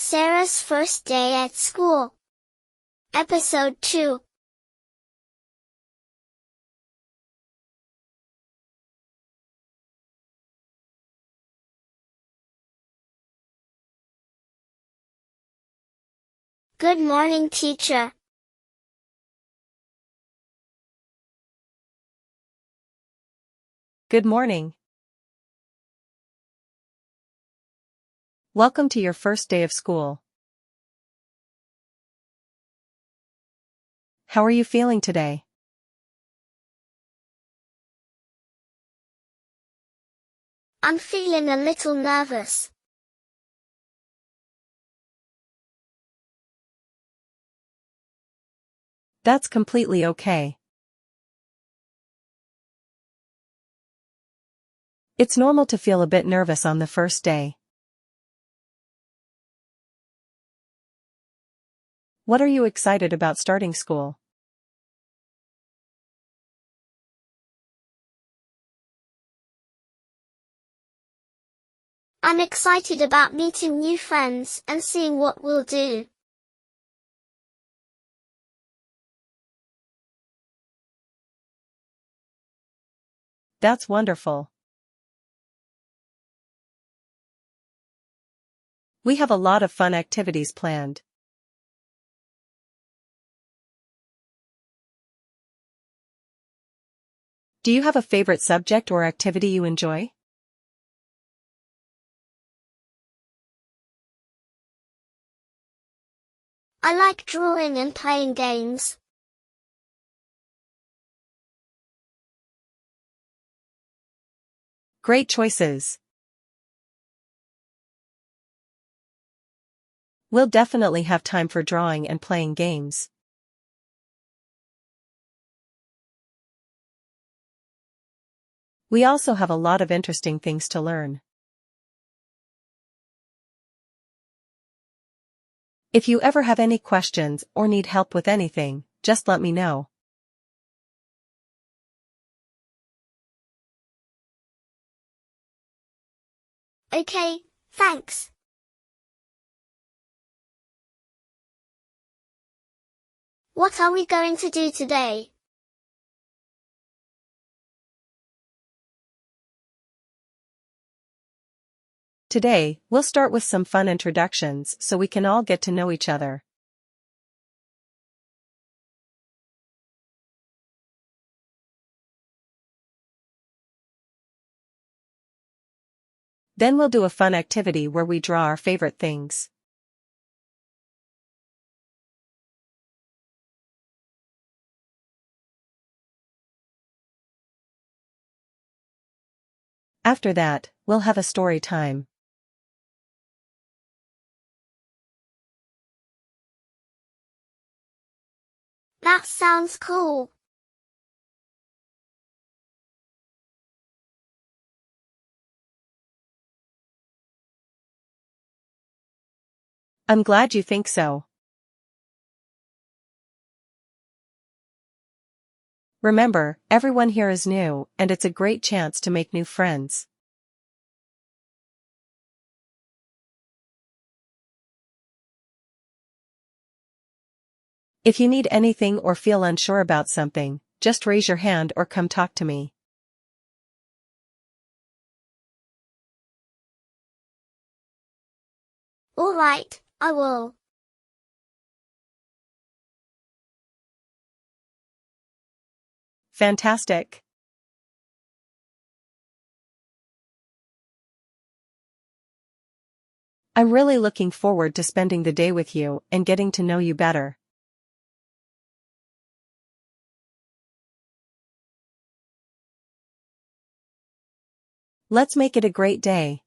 Sarah's first day at school. Episode 2. Good morning, teacher. Good morning. Welcome to your first day of school. How are you feeling today? I'm feeling a little nervous. That's completely okay. It's normal to feel a bit nervous on the first day. What are you excited about starting school? I'm excited about meeting new friends and seeing what we'll do. That's wonderful. We have a lot of fun activities planned. Do you have a favorite subject or activity you enjoy? I like drawing and playing games. Great choices. We'll definitely have time for drawing and playing games. We also have a lot of interesting things to learn. If you ever have any questions or need help with anything, just let me know. Okay, thanks. What are we going to do today? Today, we'll start with some fun introductions so we can all get to know each other. Then we'll do a fun activity where we draw our favorite things. After that, we'll have a story time. That sounds cool. I'm glad you think so. Remember, everyone here is new, and it's a great chance to make new friends. If you need anything or feel unsure about something, just raise your hand or come talk to me. All right, I will. Fantastic. I'm really looking forward to spending the day with you and getting to know you better. Let's make it a great day.